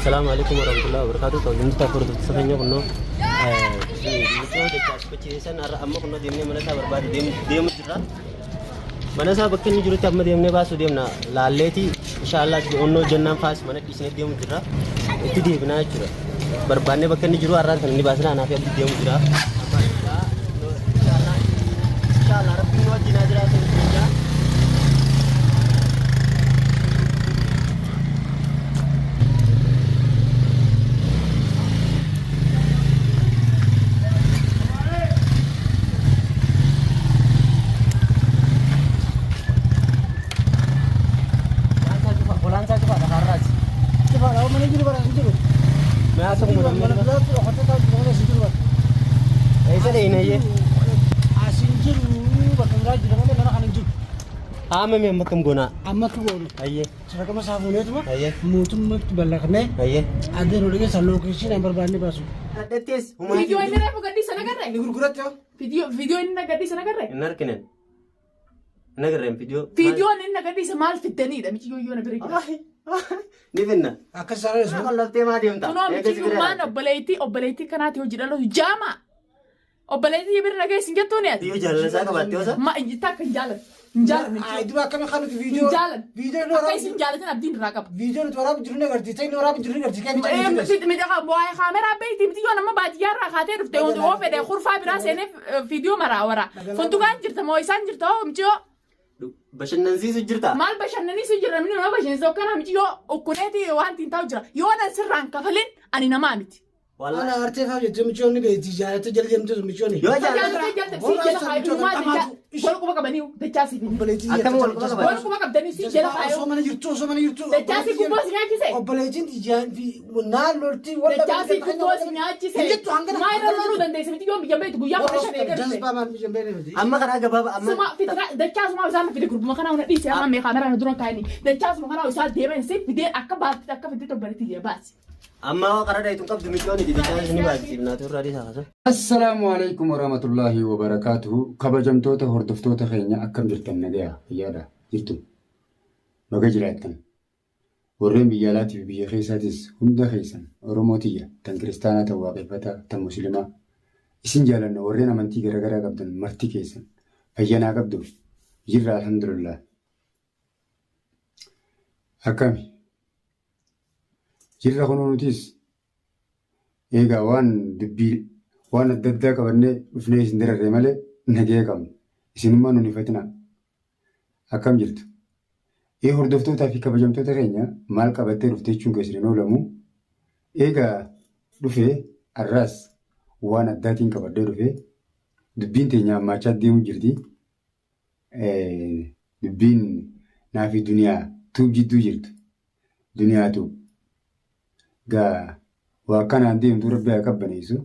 السلام عليكم ورحمة الله وبركاته. توجين تفرد تسخني كنو. Itu dekat kecisan arah amma kena diamnya mana sabar badi diam jura. Mana sabar kini juru cap diamnya basu diamna. Laleti insyaallah onno jannam fas mana kisne diam jura. Itu dia benar jura. Berbanding bakal juru arah ini basna anak yang diam jura. Insyaallah Rabbi wajib najra sebenarnya. Ama mi makam gona. Amma tu gona. Aye. Seraka masa punya tu mah. Aye. Mutum mak balakne. Aye. Ada nulisnya selalu kisi nomor bani basu. Adetis. Video ini apa gadis sana kan? Ini gurgurat ya. Video ini nak gadis sana kan? Benar kenen. Nagarem video. Video ini nak gadis mal fitani dah. Mesti yo nak beri. Ni benar. Akan salah semua. Kalau tema dia entah. Tuno mesti yo mana obeleti kanat yo jira lo jama. Obeleti ye beri lagi singgah tu ni. Dia jalan saya kabar dia Ma kita kan jalan. Jalan. Itu akan makan video. Jalan. Video ni orang. orang. Kaisin jalan kan abdin rakap. Video ni orang jurune kerja. Saya ni orang jurune kerja. Kan mesti mereka buat kamera beti mesti yo nama bajiar rakate rufte untuk ofe deh khurfa beras ini video marah ora. Fontu kan jirta mau isan jirta mesti yo. Bashan nanti sujurta. Mal bashan nanti sujurta mini nama bashan zokana mesti yo ukuneti wan tinta ujra. Yo ana sirran kafalin ani nama amiti. Wala arte fa je mchio ni be tijara to jalje mtu mchio ni. Yo jalan si jela hayu ma de wala ko baka baniu de chasi bi. Atam wala ko baka. Wala ko baka dani si jela hayu. So mana yurtu. De chasi ku bosi nya kise. Obelejin tijan fi na lorti wala. De chasi ku bosi nya kise. Ma ira lo dan de semiti yo bi jambe tu ya ko shane de. Just ba man bi jambe ni. Amma kana ga baba amma. Sama fitra de chasi ma zama fi de grupo makana una disi amma me kamera na duron kaini. De chasi makana usal de ben se fi de akaba akaba de to bariti ya basi. Amma karena itu kap demi kau ni di sana sini bagi natur tadi sana. Assalamualaikum warahmatullahi wabarakatuh. Kabajam tota hordofto ta khaynya akam jirtan nagaya yada jirtu. Baga jiratan. Warren biyalati biya khaysatis hunda khaysan oromotiya tan kristana ta waqifata tan muslima. Isin jalan warren amanti gara-gara qabdan marti kaysan. Fayyana qabdu. Jirra alhamdulillah. Akami. Jirra kunuutis egaa waan dubbii waan adda addaa qabannee dhufnee isin dirarree malee nagee qabnu isinummaa nuun ifatina akkam jirtu hordoftootaa fi kabajamtoota keenya maal qabattee dhuftee jechuun keessaniin oolamu egaa dhufee arraas waan addaatiin qabadhee dhufee dubbiin teenya hammaachaa deemu jirti dubbiin naa fi duniyaa tuub jidduu jirtu duniyaa tuub. Gaa waa kanaan deemtu rabbi haa qabbaneessu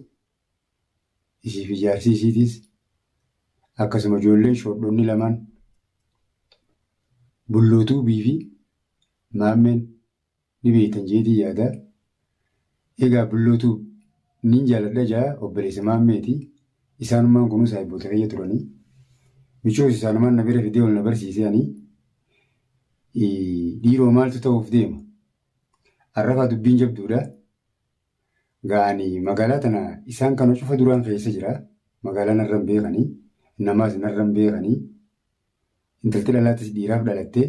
isiif ijaarsi isiitis akkasuma ijoolleen shoodhonni lamaan bullootuu biifi maammeen ni beektan jeetii yaada. Egaa bullootuu nin jaaladha jaa obboleessa maammeeti isaanummaan kunuu saayiboota kiyya turanii michoos isaanumaan na bira fidee ol na barsiisanii dhiiroo maaltu ta'uuf deema. Arrafaa dubbiin jabduudha. Gaanii magaalaa tana isaan kana cufa duraan keessa jira. Magaalaan narra hin beekanii namaas narra hin beekanii intalti dhalaatis dhiiraaf dhalattee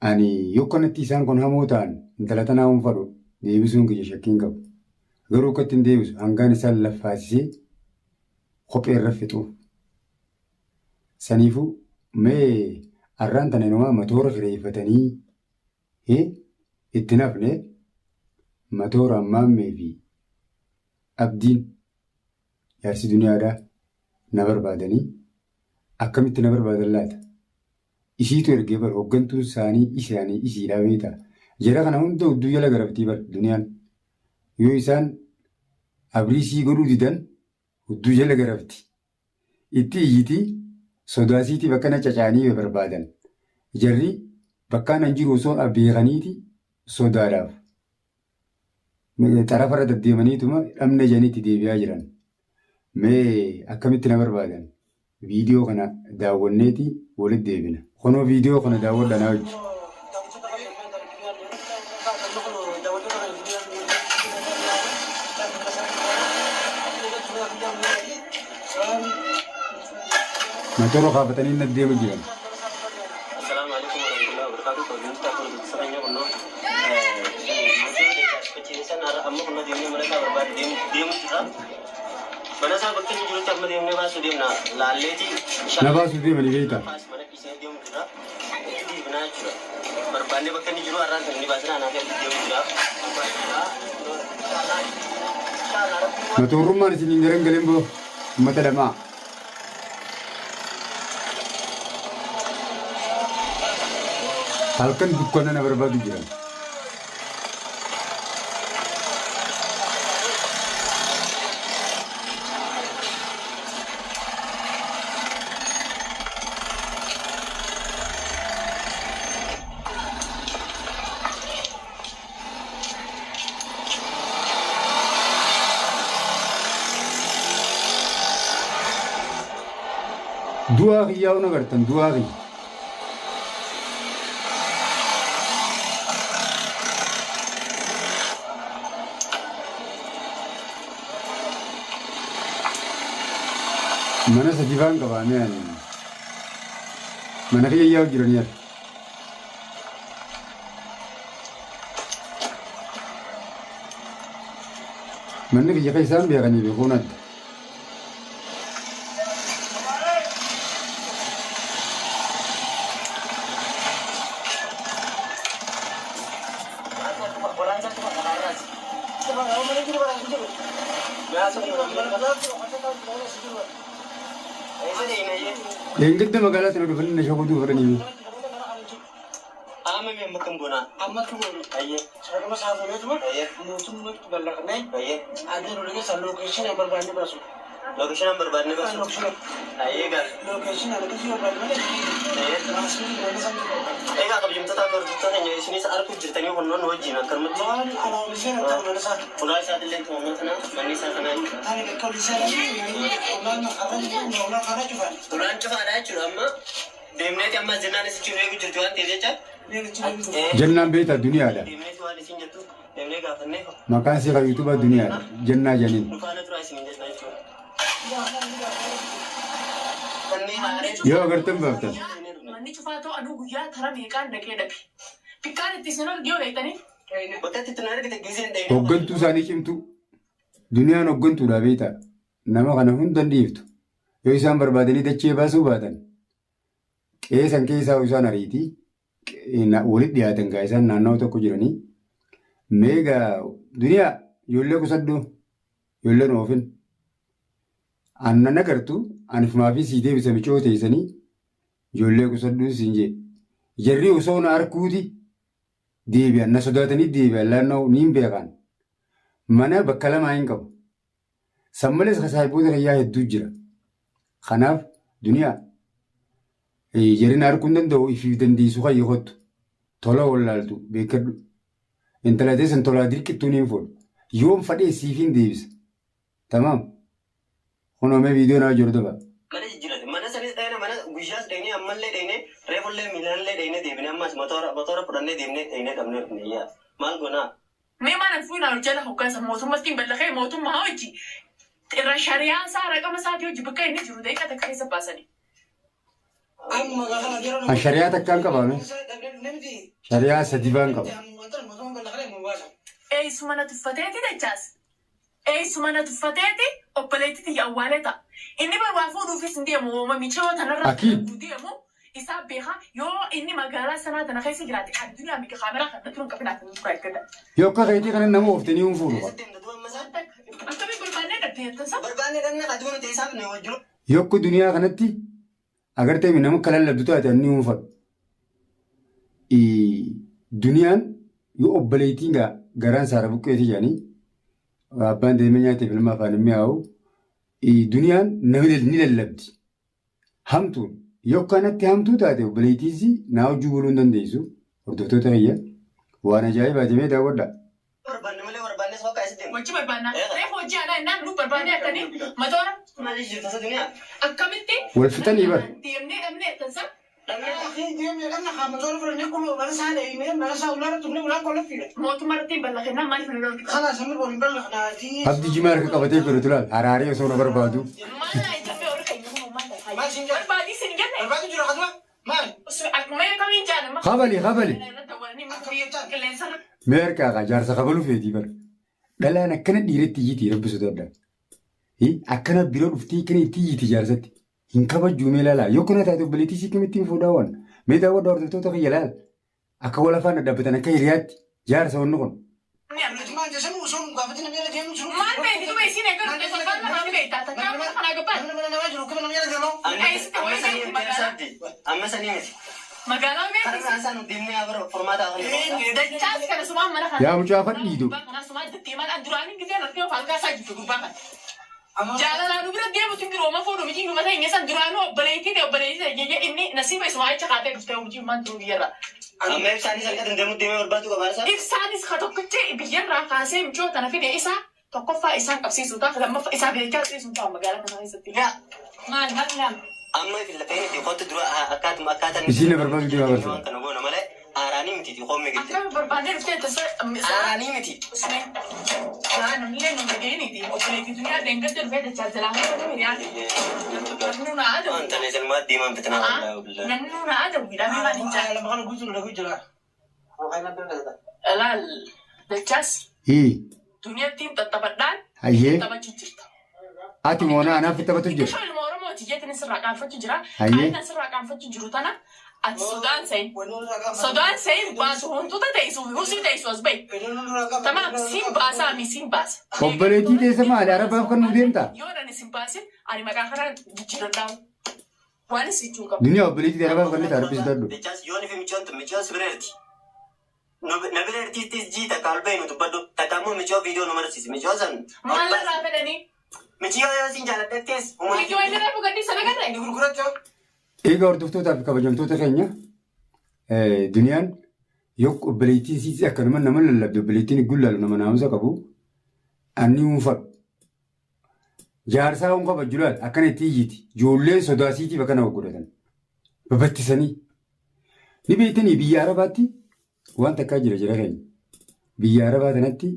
ani yoo kanatti isaan kun hamoo ta'an intala tanaa hunfadhu deebisuun kiyya shakkiin qabu. Garuu akkatti hin deebisu hangaan isaan laffaasisee kophee irra fixuuf. Saniifuu mee arraan tana inumaa matoora kireeffatanii itti nafne matoora maammee fi abdiin jaarsi duniyaadhaa na barbaadanii akkamitti na barbaadan laata? Isiitu ergee bar hooggantuun isaanii isiidhaa beektaa. Jara kana hunda hudduu jala garabtii bar duniyaan yoo isaan abriisii godhuu didan hudduu jala garabti. Itti iyyitii sodaasiitii bakka na cacaanii barbaadan. Jarri bakkaan an jiru osoo beekaniiti sodaadhaaf. Xarafarra deddeemaniituma dhabna janiitti deebi'aa jiran. Mee akkamitti na barbaadan? Viidiyoo kana daawwanneeti walitti deebina. Kunoo viidiyoo kana daawwadhaa na wajji. Motora qabatanii inni deemu jiran. Assalamu alaikum warahmatullahi wabarakatuh. Kalau kita perlu sebenarnya kuno, kecilisan arah amma kuno dia mereka berbalik dia juga. Mana saya bekerja juru cak dia bahasa dia na laleti. Nabas dia mana kita? Mana kisah dia juga. Itu di mana juga. Berbanding bekerja juru arah sendiri bahasa anak dia juga. Motor rumah di sini ngereng galimbo mata dama. Halkan bukan na berbagi jiran. Dua hari ya una gartan dua hari. Mana sajiban kawannya ni. Mana dia ya jirannya. Mana dia kaisan biar kan ibu kunat. Yang kita magalat na dufan na siya ko dufan niyo. Ama yang makan bona. Ama tu bona. Ayah. Saya rumah saya boleh tu mah. Ayah. Muncul muncul balak ni. Ayah. Ada orang yang location yang berbanding berasal. Location yang berbanding berasal. Location. Ayah kan. Location ada tu yang berbanding. Ayah. Masih mana sampai. Ayah kalau jumpa tak kerja hanya di sini saat aku ceritanya konon wajib nak kerja. Kalau misalnya tak mana sah. Kalau saya ada link konon sana, mana sah sana. Tadi kalau misalnya konon akan konon kana cuba. Konon cuba ada cuba amma. Demne amma jenah ni situasi aku ceritakan tidak cak. Jannah beta dunia ada. Makan sih kalau YouTube dunia ada. Jannah janin. Yo agar tembak tu. Mani cuma tu anu gaya thara mekan deke dapi. Pikan itu senor dia baik tadi. Hoggan tu sani cimtu. Dunia hoggan tu dah beta. Nama kana hundan diiftu. Yo isaan barbaadanii dachee baasuu baatan. Qeesan keessaa isaan ariitii. Walitti dhiyaatan isaan naannoo tokko jiranii. Meegaa duniyaa ijoollee qusadduu ijoolleen oofin. Aannan agartu anifumaa fi siitee bisa michoo teessanii ijoollee qusadduu siin jee. Jarri osoo na arkuuti deebi'an na sodaatanii deebi'an laannoo niin beekan. Mana bakka lamaa hin qabu. Sammalees kasaayiboota fayyaa hedduu jira. Kanaaf duniyaa jarri na arguu hin danda'u ifiif dandeessu kan yoo tola wallaaltu beekadhu. Intala teessan tolaa dirqittuu niin fuudhu. Yoom fadhee siif hin deebisa. Tamaam. Kunoomee viidiyoo naa jiru daba. Mana jijjiirate mana sanis dhayne mana guyyaas dhayne ammallee dhayne reefullee miilallee dhayne deebine ammas motora fudhannee deemnee dhayne dhabnee dhufne yaa maal goonaa. Mee mana fuudhaa jala hoggansa mootummaatti hin bal'aqee mootummaa hojii irra shari'aan isaa raqama isaatii hojii bakka inni jiru deeqata keessa baasanii. Shari'aa takkaan qabaame. Shari'aa sadi baan qaba. Eessuma na tuffateeti dachaas. Eessuma na tuffateeti obboleettiti yaawwaaleta. Inni barbaa fuudhuufis hin deemu oomamichoo tanarra deemu isaa beekaa yoo inni magaalaa sanaa tana keessa jiraate addunyaa mika kaameraa kan turuun qabinaaf hin turaa eeggata. Yoo akka keetii kana nama ooftanii hin fuudhu. Akkamii barbaannee dhabdeettansa? Barbaannee dhabnee aduun teessaaf ni wajjinu. Yoo akka duniyaa kanatti agartee nama kalallabdu taate inni hin fuudhu. Duniyaan yoo obboleettiin garaan saara buqqeetii jedhanii abbaan deemee nyaateef ilma afaan hin mi'aawu duniyaan ni lallabdi. Hamtuun yoo kanatti hamtuu taate obboleettiis naa hojii buluu hin dandeessu. Hordoftoota kiyya waan ajaa'ibaa deemee daawwadha. Barbaanne malee barbaanne soo kaasii deemu. Hojii barbaannaa. Reefu hojii aanaa innaan nu barbaannee akkanii matoora. Maal jijjiirtasa duniyaa? Akkamitti? Wal fixanii bara. Deemnee dhabnee tansa أخي ديم أنا خامسون فرني كله بس هذا إيميل ما سأقول تقولي ولا كله فيه موت مرتين بلغنا ما يفعلون خلاص أنا بقول بلغنا تي abdii jimaa harka qabatee jiru tulaal haraaree osoo na barbaadu. ما لا يجمع ورك يجمعون ما ما سنجا بعدي سنجنا الباقي جرا خدمة ما ما يكمل جانا ما Qabali. Mee harkaa qaa jaarsa qabaluu feetii bara. Dhalaan akkana dhiiratti iyyitii rabbisu daddaa. Akkana biroo dhuftee kana itti iyyiti jaarsatti. Hin kabajjuu mee laalaa yoo kana taate obboleettii sii kamittiin fuudhaawwan. Mee daawwadhaa hordoftoota kiyya laal. Akka wal afaan dhaabbatan akka hiriyaatti jaarsa wanni kun. ما جسمه وصول مقابلتنا ميلا ديم شو ما بيجي تو بيسين اگر تو بان ما بيجي تا تا كم خنا قبل أنا واجر وكمان ميلا ديمو amma sanii miti مقالة kana بيجي isaan deemnee agarra formaata agarra دجاج كان سما ما نخنا Yaa mucaa fadhiidu. أنا سما دتيمان أندراني كذا نركيه فالكا ساجي في قربان جالا لا نبرة ديم تنكر وما فورو ميجي مثلا إنسان درانو بليتي ده بليتي يجي إني نسيب اسمه أي شقاته بفتح ومجي ما ترويرا amma ibsaan isaan kan deemee barbaadu qabaasa إنسان إسخاتو كتير بيجرا قاسم جو تنافي ده إسا تقفى إنسان قبسي سلطان لما إنسان بيجي سلطان مقالة كنا يستطيع ما نعلم amma filafeeni qotu dura akkaataan Isiin barbaadu diimaa barbaadu. kana goona malee aaraanii miti qomme gilte أكمل بربانير فتاة تسا aaraanii miti اسمه أنا ملين نمجيني دي وبليتي دنيا دينجت الفيديو تجزلها هو مريان نمنا عادو anta ne salmaa deeman bitanaa wallahi billah نمنا عادو ولا ما نجا لما كانوا يقولوا له جرا وخينا بلغنا لا الجاس دنيا تيم تتبدل Hayyee تبى تجرت ati moonaa anaaf itti taphatu jira. كشف المورم وتجيت نسرع كان فتجرا هاي. هاي نسرع كان فتجرو تنا السودان سين السودان سين باس هون توتا تيسو هو سين تيسو أسبي تمام سين باسا مي سين باس Obboleettii teessa maali arabaaf kan nu deemtaa? يونا نسين باسين أنا ما كان خرا جرا داو وانا سيجون كم Duniyaa obboleettii arabaaf kan nuti arbis dadhu. Dechaas yooni fi michoon sibireerti. Nabireerti jiita kalbee nuti baddu tatamuu michoo viidiyoo nu marsiisi michoo san. ما لا رافدني Michoo yoo siin jaaladhattees. فيديو إني رافو قدي سنة كذا اللي يقول كرات Egaa hordoftootaa fi kabajamtoota keenya duniyaan yoo obboleettiin siiti akkanuma nama lallabde obboleettiin gullaalu nama naamusa qabu anni uunfadhu. Jaarsaa uun kabajju laal akkana itti iyyiti ijoolleen sodaasiitiif akkana godhatan babattisanii ni beektanii biyya arabaatti waan takkaa jira keenya biyya arabaa kanatti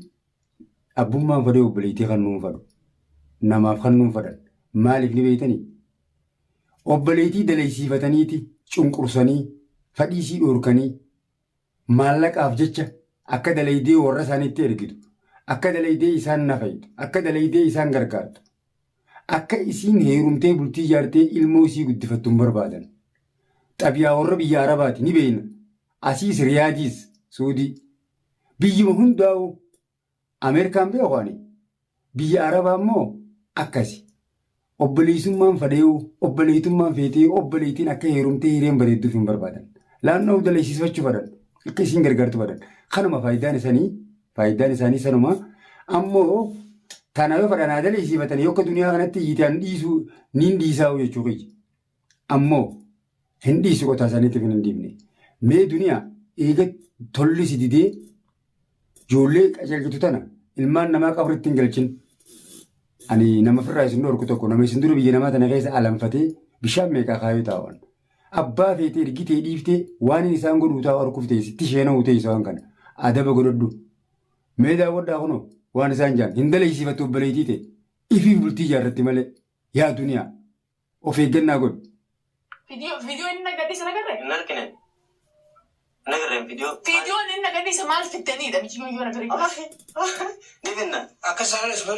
abbummaan fadhee obboleettii kan nuunfadhu namaaf kan nuunfadhan maaliif ni beektanii? Obboleettii dalaysiifataniiti cunqursanii fadhiisii dhoorkanii maallaqaaf jecha akka dalaydee warra isaaniitti ergitu akka dalaydee isaan nafaytu akka dalaydee isaan gargaartu akka isiin heerumtee bultii ijaartee ilmoo isii guddifattu hin barbaadan. Xabiyaa warra biyya arabaati ni beekna asiis riyaadiis suudii biyyuma hundaa'u Ameerikaan beekaani biyya arabaa immoo akkasi. Obboleessummaan fadheewu obboleetummaan feetee obboleettiin akka heerumtee hireen bareedduuf hin barbaadan. Laannoo dalaysiisfachuu fadhan akka isiin gargaartu fadhan. Kanuma faayidaan isaanii sanuma ammoo tana yoo fadhanaa dalaysiifatan yoo akka duniyaa kanatti iyyitaan dhiisuu niin dhiisaa'u jechuu qiyyi. Ammoo hin dhiisu qotaa isaaniitiif hin dhiibne. Mee duniyaa eega tollisi didee ijoollee qajeelchitu tana ilmaan namaa qabritti hin galchin. Ani nama firraa isin dhorku tokko nama isin dura biyya namaa tana keessa alanfatee bishaan meeqaa kaayuu taa'an. Abbaa feetee ergitee dhiiftee waan inni isaan godhuu taa'u harkuuf ta'e sitti sheenaa utee isaan kana adaba godhadhu. Mee daawwadhaa kunoo waan isaan jaan hin dalaysiifattu obboleettii ta'e ifiif bultii ijaarratti malee yaa duniyaa of eeggannaa godhu. فيديو إننا قدي سنة كذا Narkinen. Nagarreen viidiyoo. فيديو إننا قدي سمال في التاني ده ميجي يونا بري Ni finna. أكسر الأسبوع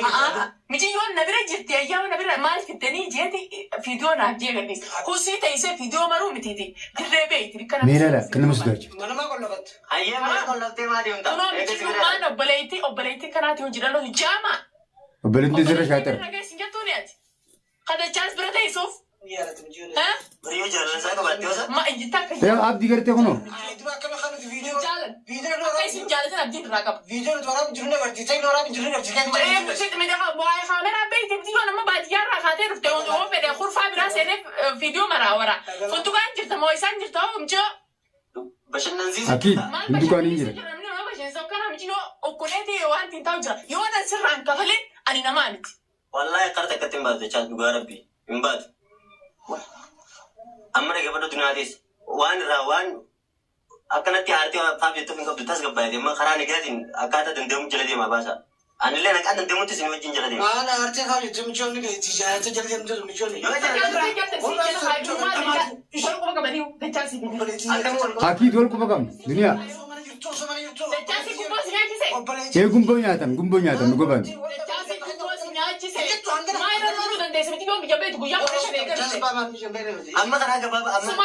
ميجي يونا بري جتي أيام نبرة مال في التاني جيتي فيديو ناجي قدي هو سيتا يسوي فيديو مرو متيتي تربي تريكنا Mee laala kan nama sodaachu. ما ما قلنا قط Hayyee malee qollattee maa deemta? أنا ميجي يونا أبليتي كانت يوجد له جامع Obboleettiin sirra shaatar. هذا جالس برا يسوف يا ريت مجيء ها Bariyyoo jaalalsaa qabattee osa. ما إجتاك Yaa abdii gartee kunoo. تبغى كم خانة فيديو جالن فيديو كيس جالس أبدين راقب فيديو تورا بجرنا قرتي تاني تورا بجرنا قرتي كم من بواي خامر أبيت بديو أنا ما بعد يارا خاطر فتوون هو بدي أخور فابرا سنة فيديو مرا ورا فنتو كان جرت ما يسان جرت هم جو Bashannansiisa. Akiid ما dukaanii jira. أنا ما بشين سو كان هم جينو أكونتي وانتي تاوجرا يوانا سر عن كفلين أنا نمانت Wallahi qarta akkatti hin baatu jechaa dhugaa rabbii hin baatu. Amma dhagee badda duniyaatis waan irraa waan akkanatti haartee faaf jettuuf hin qabdu tasgabbaayate amma karaa nagaatiin akkaataa danda'amu jala deemaa baasa. Anillee naqaa danda'amutti isin wajjin jala deema. Maana haartee faaf jettu michoonni tijaarata jala deemtu michoonni. Akii tol quba qabna duniyaa. Gumboo nyaatan nu goban. Amma karaa gabaabaa amma.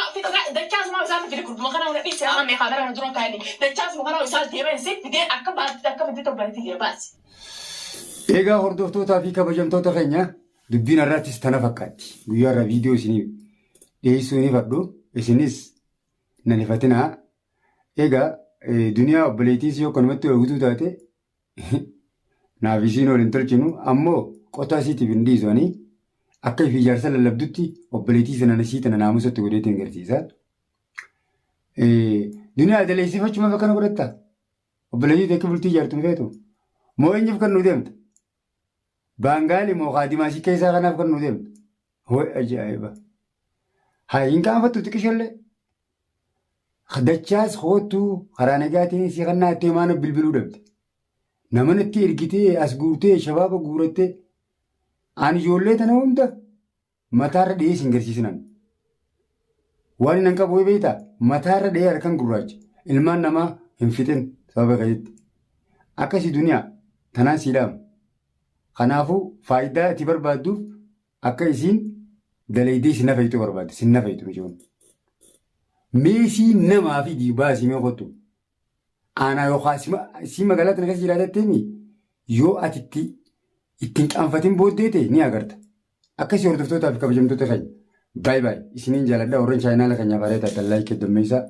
Egaa hordoftootaa fi kabajamtoota keenya dubbiin irrattis tana fakkaatti. Guyyaa irraa viidiyoo isinii dhiyeessuu ni fadhu. Isinis nan ifatinaa. Egaa duniyaa obboleettiis yoo kanumatti hojjetu taate naaf isiin waliin tolchinu ammoo qotaa isiitiif hin dhiisanii akka ifi ijaarsa lallabdutti obboleettii sana nasii tana naamusatti godheetiin agarsiisa. Duniyaa daleessifachuma bakka na godhatta. Obboleettii akka bultii ijaartu hin feetu. Moo eenyuuf kan nu deemta? Baangaali moo kaadimaasii keessaa kanaaf kan nu deemta? Hooy ajaa'iba! Haa hin qaanfattu xiqqishollee. Dachaas hoottuu karaa nagaatiin si kan naattee maana bilbiluu dhabde. Nama natti ergitee as guurtee shabaaba guurattee ani ijoollee tana hunda mataarra dhihee sin garsiisnan. Waan hin qabu beektaa mataarra dhihee harkaan gurraacha. Ilmaan namaa hin fixin sababa qajeetti. Akkasii duniyaa tanaan siidhaama. Kanaafuu faayidaa itti barbaadduuf akka isiin dalaydee sinna fayyadu barbaadde sinna fayyadu mijoon. Meesii namaa fi diibaa simee qottu. Aanaa yookaan si magaalaa tana keessa jiraatattee yoo ati ittiin qaanfatiin booddee ta'e ni agarta. Akkasii hordoftootaa fi kabajamtoota keenya. Baay'ee isiniin jaaladha warreen chaayinaala keenyaa bareedaa dallaa keeddommeessaa.